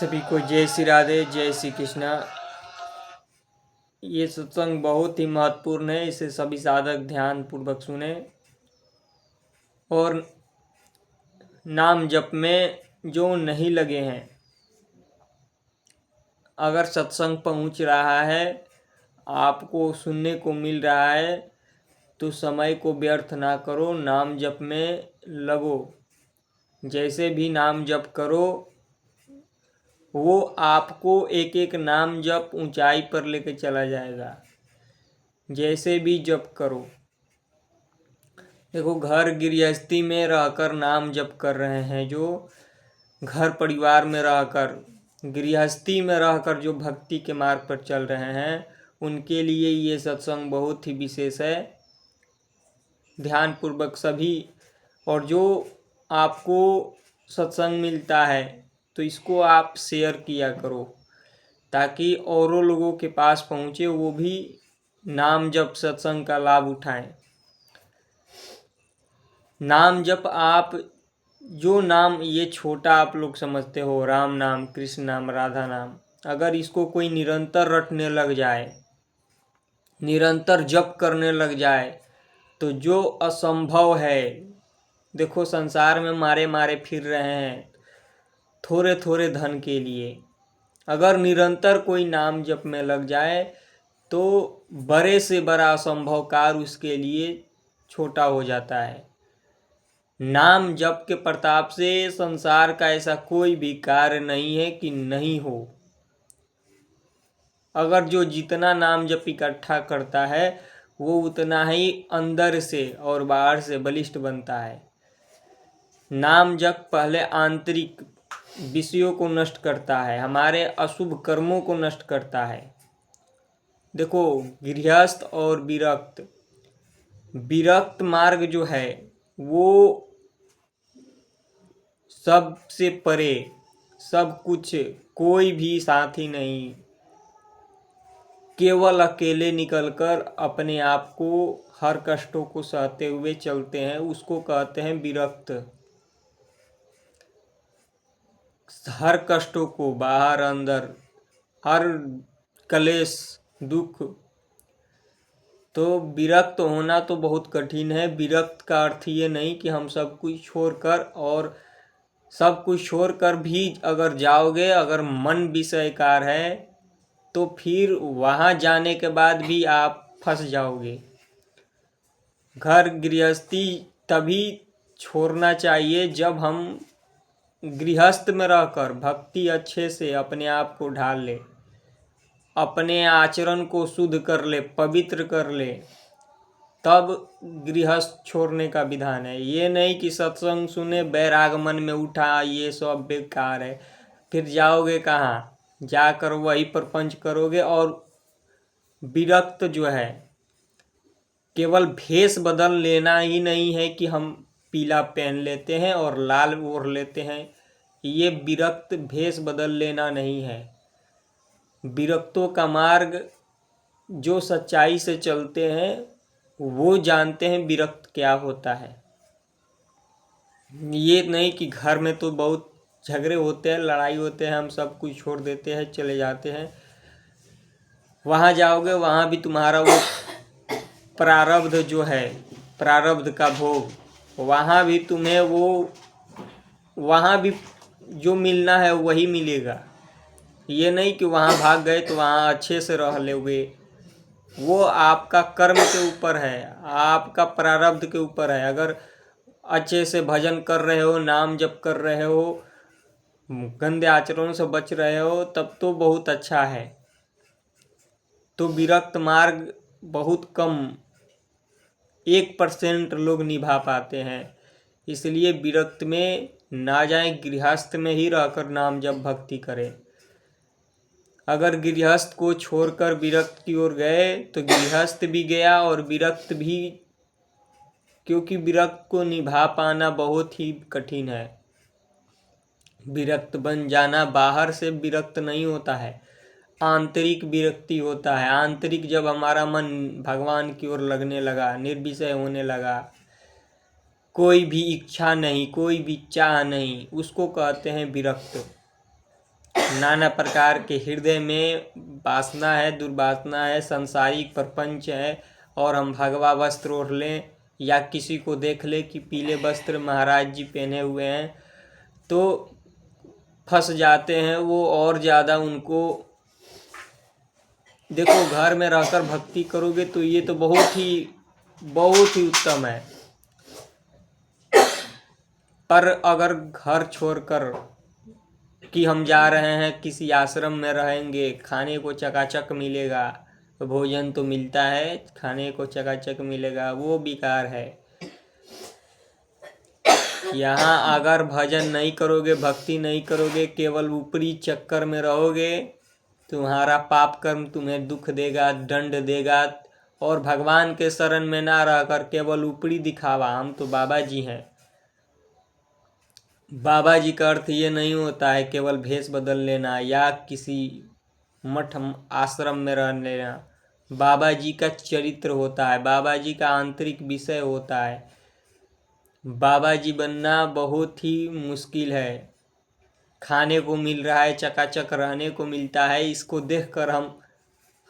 सभी को जय श्री राधे, जय श्री कृष्णा। ये सत्संग बहुत ही महत्वपूर्ण है, इसे सभी साधक ध्यान पूर्वक सुने और नाम जप में जो नहीं लगे हैं, अगर सत्संग पहुंच रहा है, आपको सुनने को मिल रहा है, तो समय को व्यर्थ ना करो, नाम जप में लगो। जैसे भी नाम जप करो, वो आपको एक एक नाम जप ऊंचाई पर लेके चला जाएगा। जैसे भी जप करो, देखो घर गृहस्थी में रहकर नाम जप कर रहे हैं, जो घर परिवार में रहकर गृहस्थी में रहकर जो भक्ति के मार्ग पर चल रहे हैं, उनके लिए ये सत्संग बहुत ही विशेष है। ध्यान पूर्वक सभी, और जो आपको सत्संग मिलता है तो इसको आप शेयर किया करो, ताकि औरों लोगों के पास पहुँचे, वो भी नाम जप सत्संग का लाभ उठाएं। नाम जप आप जो नाम ये छोटा आप लोग समझते हो, राम नाम, कृष्ण नाम, राधा नाम, अगर इसको कोई निरंतर रटने लग जाए, निरंतर जप करने लग जाए, तो जो असंभव है, देखो संसार में मारे मारे फिर रहे हैं थोड़े थोड़े धन के लिए, अगर निरंतर कोई नाम जप में लग जाए तो बड़े से बड़ा असंभव कार्य उसके लिए छोटा हो जाता है। नाम जप के प्रताप से संसार का ऐसा कोई भी कार्य नहीं है कि नहीं हो। अगर जो जितना नाम जप इकट्ठा करता है, वो उतना ही अंदर से और बाहर से बलिष्ठ बनता है। नाम जप पहले आंतरिक विषयों को नष्ट करता है, हमारे अशुभ कर्मों को नष्ट करता है। देखो गृहस्थ और विरक्त मार्ग जो है, वो सबसे परे, सब कुछ, कोई भी साथी नहीं, केवल अकेले निकलकर अपने आप को हर कष्टों को सहते हुए चलते हैं, उसको कहते हैं विरक्त। हर कष्टों को, बाहर अंदर, हर कलेश दुख, तो विरक्त होना तो बहुत कठिन है। विरक्त का अर्थ ये नहीं कि हम सब कुछ छोड़कर, और सब कुछ छोड़कर भी अगर जाओगे, अगर मन विषयकार है, तो फिर वहाँ जाने के बाद भी आप फंस जाओगे। घर गृहस्थी तभी छोड़ना चाहिए जब हम गृहस्थ में रहकर भक्ति अच्छे से अपने आप को ढाल ले, अपने आचरण को शुद्ध कर ले, पवित्र कर ले, तब गृहस्थ छोड़ने का विधान है। ये नहीं कि सत्संग सुने, बैराग मन में उठा, ये सब बेकार है, फिर जाओगे कहाँ, जाकर वही प्रपंच करोगे। और विरक्त जो है, केवल भेष बदल लेना ही नहीं है कि हम पीला पहन लेते हैं और लाल ओढ़ लेते हैं, ये विरक्त भेष बदल लेना नहीं है। विरक्तों का मार्ग जो सच्चाई से चलते हैं, वो जानते हैं विरक्त क्या होता है। ये नहीं कि घर में तो बहुत झगड़े होते हैं, लड़ाई होते हैं, हम सब कुछ छोड़ देते हैं, चले जाते हैं, वहाँ जाओगे वहाँ भी तुम्हारा वो प्रारब्ध जो है, प्रारब्ध का भोग, वहाँ भी तुम्हें वहाँ भी जो मिलना है वही मिलेगा। ये नहीं कि वहाँ भाग गए तो वहाँ अच्छे से रह लोगे, वो आपका कर्म के ऊपर है, आपका प्रारब्ध के ऊपर है। अगर अच्छे से भजन कर रहे हो, नाम जप कर रहे हो, गंदे आचरणों से बच रहे हो, तब तो बहुत अच्छा है। तो विरक्त मार्ग बहुत कम, 1% लोग निभा पाते हैं, इसलिए विरक्त में ना जाएं, गृहस्थ में ही रहकर नाम जप भक्ति करें। अगर गृहस्थ को छोड़कर विरक्त की ओर गए तो गृहस्थ भी गया और विरक्त भी, क्योंकि विरक्त को निभा पाना बहुत ही कठिन है। विरक्त बन जाना बाहर से विरक्त नहीं होता है, आंतरिक विरक्ति होता है। आंतरिक जब हमारा मन भगवान की ओर लगने लगा, निर्विषय होने लगा, कोई भी इच्छा नहीं, कोई भी चाह नहीं, उसको कहते हैं विरक्त। नाना प्रकार के हृदय में वासना है, दुर्वासना है, संसारिक प्रपंच है, और हम भगवा वस्त्र ओढ़ लें या किसी को देख ले कि पीले वस्त्र महाराज जी पहने हुए हैं तो फंस जाते हैं वो, और ज़्यादा उनको। देखो, घर में रहकर भक्ति करोगे तो ये तो बहुत ही उत्तम है, पर अगर घर छोड़कर कि हम जा रहे हैं किसी आश्रम में रहेंगे, खाने को चकाचक मिलेगा, भोजन तो मिलता है, खाने को चकाचक मिलेगा, वो बेकार है। यहाँ अगर भजन नहीं करोगे, भक्ति नहीं करोगे, केवल ऊपरी चक्कर में रहोगे, तुम्हारा पाप कर्म तुम्हें दुख देगा, दंड देगा। और भगवान के शरण में ना रहकर केवल ऊपरी दिखावा, हम तो बाबा जी हैं। बाबा जी का अर्थ ये नहीं होता है केवल भेष बदल लेना या किसी मठ आश्रम में रह लेना। बाबा जी का चरित्र होता है, बाबा जी का आंतरिक विषय होता है। बाबा जी बनना बहुत ही मुश्किल है। खाने को मिल रहा है, चकाचक रहने को मिलता है, इसको देखकर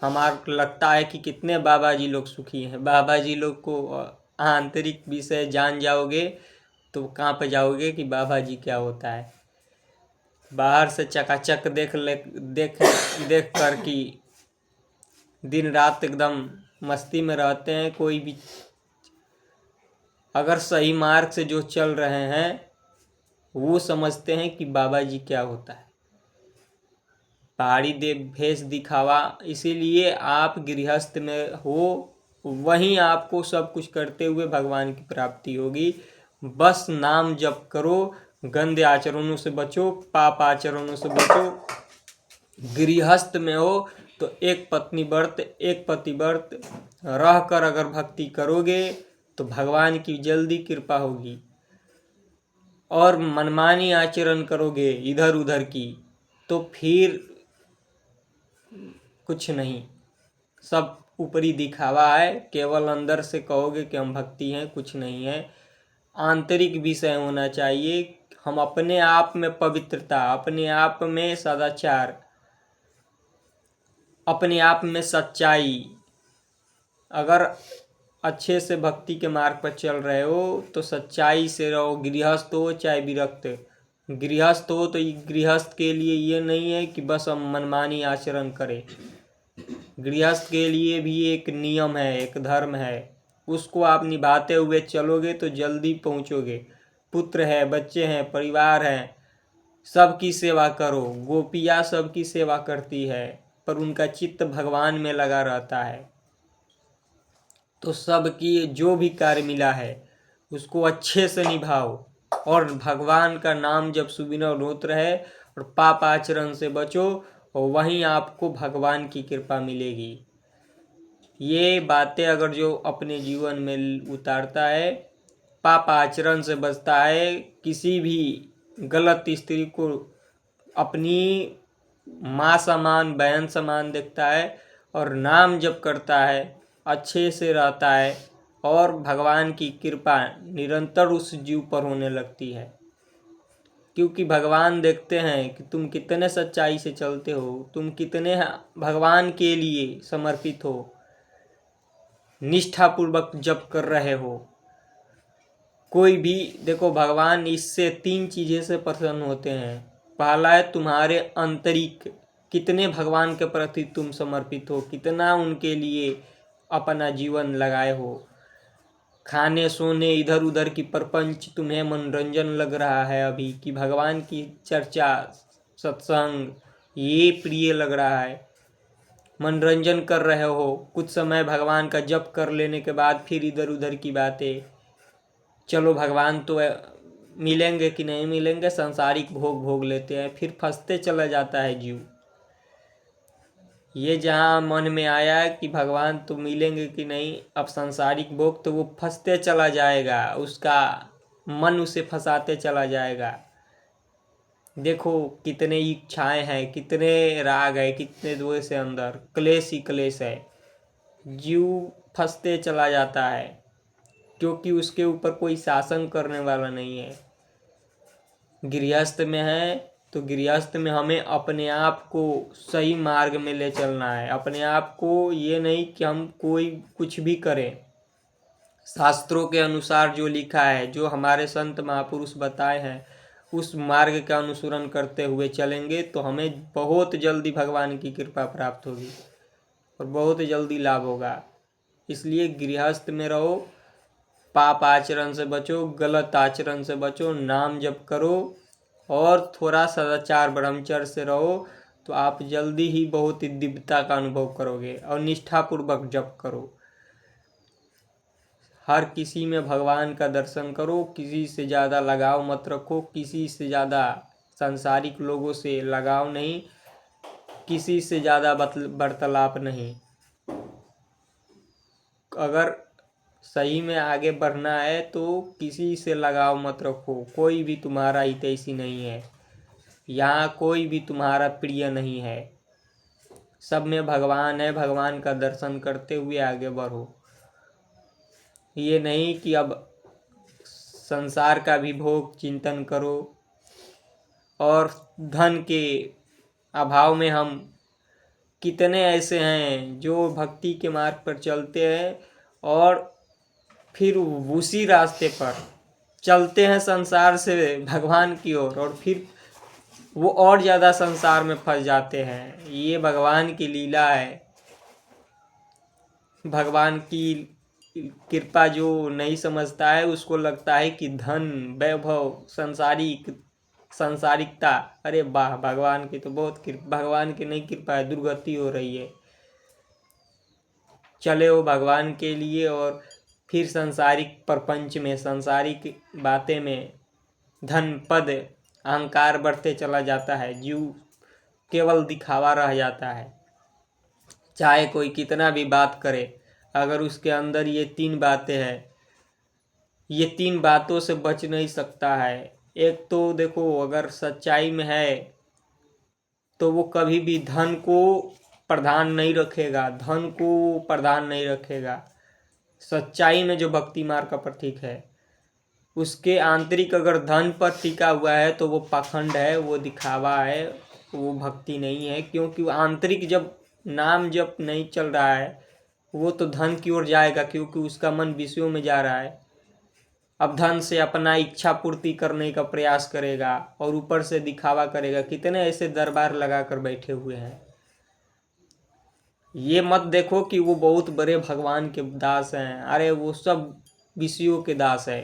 हमारा लगता है कि कितने बाबा जी लोग सुखी हैं। बाबा जी लोग को आंतरिक विषय जान जाओगे तो कहाँ पे जाओगे कि बाबा जी क्या होता है। बाहर से चकाचक देख कर कि दिन रात एकदम मस्ती में रहते हैं। कोई भी अगर सही मार्ग से जो चल रहे हैं वो समझते हैं कि बाबा जी क्या होता है। पहाड़ी देव भेष दिखावा, इसीलिए आप गृहस्थ में हो, वहीं आपको सब कुछ करते हुए भगवान की प्राप्ति होगी। बस नाम जप करो, गंदे आचरणों से बचो, पाप आचरणों से बचो। गृहस्थ में हो तो एक पत्नी व्रत, एक पति व्रत रह कर अगर भक्ति करोगे तो भगवान की जल्दी कृपा होगी। और मनमानी आचरण करोगे इधर उधर की तो फिर कुछ नहीं, सब ऊपरी दिखावा है। केवल अंदर से कहोगे कि हम भक्ति हैं, कुछ नहीं है। आंतरिक विषय होना चाहिए। हम अपने आप में पवित्रता, अपने आप में सदाचार, अपने आप में सच्चाई, अगर अच्छे से भक्ति के मार्ग पर चल रहे हो तो सच्चाई से रहो। गृहस्थ हो चाहे विरक्त, गृहस्थ हो तो गृहस्थ के लिए ये नहीं है कि बस हम मनमानी आचरण करें। गृहस्थ के लिए भी एक नियम है, एक धर्म है, उसको आप निभाते हुए चलोगे तो जल्दी पहुँचोगे। पुत्र है, बच्चे हैं, परिवार है, सबकी सेवा करो। गोपियाँ सबकी सेवा करती है पर उनका चित्त भगवान में लगा रहता है। तो सबकी जो भी कार्य मिला है उसको अच्छे से निभाओ और भगवान का नाम जब सुविनर होत रहे और पाप आचरण से बचो, और वहीं आपको भगवान की कृपा मिलेगी। ये बातें अगर जो अपने जीवन में उतारता है, पाप आचरण से बचता है, किसी भी गलत स्त्री को अपनी माँ समान, बहन समान देखता है और नाम जप करता है, अच्छे से रहता है, और भगवान की कृपा निरंतर उस जीव पर होने लगती है। क्योंकि भगवान देखते हैं कि तुम कितने सच्चाई से चलते हो, तुम कितने भगवान के लिए समर्पित हो, निष्ठापूर्वक जप कर रहे हो। कोई भी देखो, भगवान इससे 3 चीज़ें से प्रसन्न होते हैं। पहला है तुम्हारे आंतरिक, कितने भगवान के प्रति तुम समर्पित हो, कितना उनके लिए अपना जीवन लगाए हो। खाने सोने इधर उधर की प्रपंच तुम्हें मनोरंजन लग रहा है अभी, कि भगवान की चर्चा सत्संग ये प्रिय लग रहा है, मनोरंजन कर रहे हो। कुछ समय भगवान का जप कर लेने के बाद फिर इधर उधर की बातें, चलो भगवान तो मिलेंगे कि नहीं मिलेंगे, सांसारिक भोग भोग लेते हैं, फिर फंसते चला जाता है जीव। ये जहाँ मन में आया कि भगवान तो मिलेंगे कि नहीं, अब सांसारिक भोग, तो वो फंसते चला जाएगा, उसका मन उसे फंसाते चला जाएगा। देखो कितने इच्छाएं हैं, कितने राग है, कितने द्वेष है, अंदर क्लेश ही क्लेश है। जीव फंसते चला जाता है क्योंकि उसके ऊपर कोई शासन करने वाला नहीं है। गृहस्थ में है तो गृहस्थ में हमें अपने आप को सही मार्ग में ले चलना है। अपने आप को ये नहीं कि हम कोई कुछ भी करें, शास्त्रों के अनुसार जो लिखा है, जो हमारे संत महापुरुष बताए हैं, उस मार्ग का अनुसरण करते हुए चलेंगे तो हमें बहुत जल्दी भगवान की कृपा प्राप्त होगी और बहुत जल्दी लाभ होगा। इसलिए गृहस्थ में रहो, पाप आचरण से बचो, गलत आचरण से बचो, नाम जप करो और थोड़ा सदाचार ब्रह्मचर्य से रहो, तो आप जल्दी ही बहुत ही दिव्यता का अनुभव करोगे। और निष्ठापूर्वक जप करो, हर किसी में भगवान का दर्शन करो, किसी से ज़्यादा लगाव मत रखो, किसी से ज़्यादा सांसारिक लोगों से लगाव नहीं, किसी से ज़्यादा वार्तालाप नहीं। अगर सही में आगे बढ़ना है तो किसी से लगाव मत रखो, कोई भी तुम्हारा हितैषी नहीं है, यहाँ कोई भी तुम्हारा प्रिय नहीं है, सब में भगवान है। भगवान का दर्शन करते हुए आगे बढ़ो। ये नहीं कि अब संसार का भी भोग चिंतन करो और धन के अभाव में हम कितने ऐसे हैं जो भक्ति के मार्ग पर चलते हैं और फिर उसी रास्ते पर चलते हैं संसार से भगवान की ओर, और फिर वो और ज़्यादा संसार में फंस जाते हैं। ये भगवान की लीला है। भगवान की कृपा जो नहीं समझता है उसको लगता है कि धन, वैभव, सांसारिकता, अरे वाह, भगवान की तो बहुत भगवान की नहीं कृपा है, दुर्गति हो रही है। चले वो भगवान के लिए और फिर सांसारिक प्रपंच में, सांसारिक बातें में धन, पद, अहंकार बढ़ते चला जाता है, जीव केवल दिखावा रह जाता है। चाहे कोई कितना भी बात करे, अगर उसके अंदर ये 3 बातें हैं, ये 3 बातों से बच नहीं सकता है। एक तो देखो, अगर सच्चाई में है तो वो कभी भी धन को प्रधान नहीं रखेगा, धन को प्रधान नहीं रखेगा। सच्चाई में जो भक्ति मार्ग का प्रतीक है, उसके आंतरिक अगर धन पर टिका हुआ है तो वो पाखंड है, वो दिखावा है, वो भक्ति नहीं है। क्योंकि आंतरिक जब नाम जब नहीं चल रहा है, वो तो धन की ओर जाएगा, क्योंकि उसका मन विषयों में जा रहा है। अब धन से अपना इच्छा पूर्ति करने का प्रयास करेगा और ऊपर से दिखावा करेगा। कितने ऐसे दरबार लगा कर बैठे हुए हैं। ये मत देखो कि वो बहुत बड़े भगवान के दास हैं, अरे वो सब विषयों के दास है,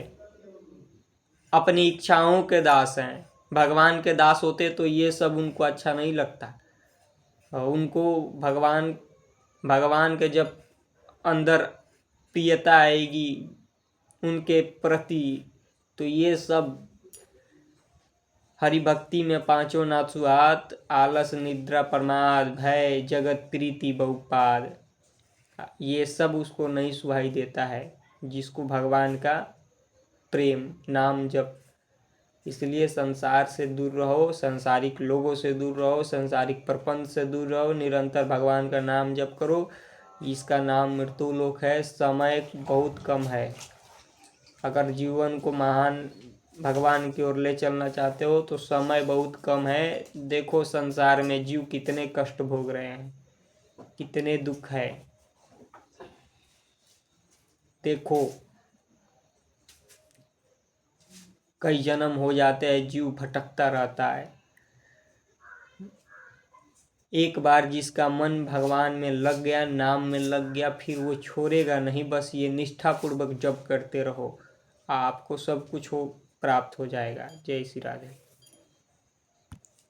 अपनी इच्छाओं के दास हैं। भगवान के दास होते तो ये सब उनको अच्छा नहीं लगता। उनको भगवान के जब अंदर प्रियता आएगी उनके प्रति, तो ये सब हरि भक्ति में पांचों ना छुआत, आलस, निद्रा, प्रमाद, भय, जगत प्रीति बहुपाद, ये सब उसको नहीं सुहाई देता है जिसको भगवान का प्रेम, नाम जप। इसलिए संसार से दूर रहो, संसारिक लोगों से दूर रहो, संसारिक प्रपंच से दूर रहो, निरंतर भगवान का नाम जप करो। इसका नाम मृत्युलोक है, समय बहुत कम है। अगर जीवन को महान भगवान की ओर ले चलना चाहते हो तो समय बहुत कम है। देखो संसार में जीव कितने कष्ट भोग रहे हैं, कितने दुख है। देखो कई जन्म हो जाते हैं, जीव भटकता रहता है। एक बार जिसका मन भगवान में लग गया, नाम में लग गया, फिर वो छोड़ेगा नहीं। बस ये निष्ठापूर्वक जप करते रहो, आपको सब कुछ प्राप्त हो जाएगा। जय श्री राधे।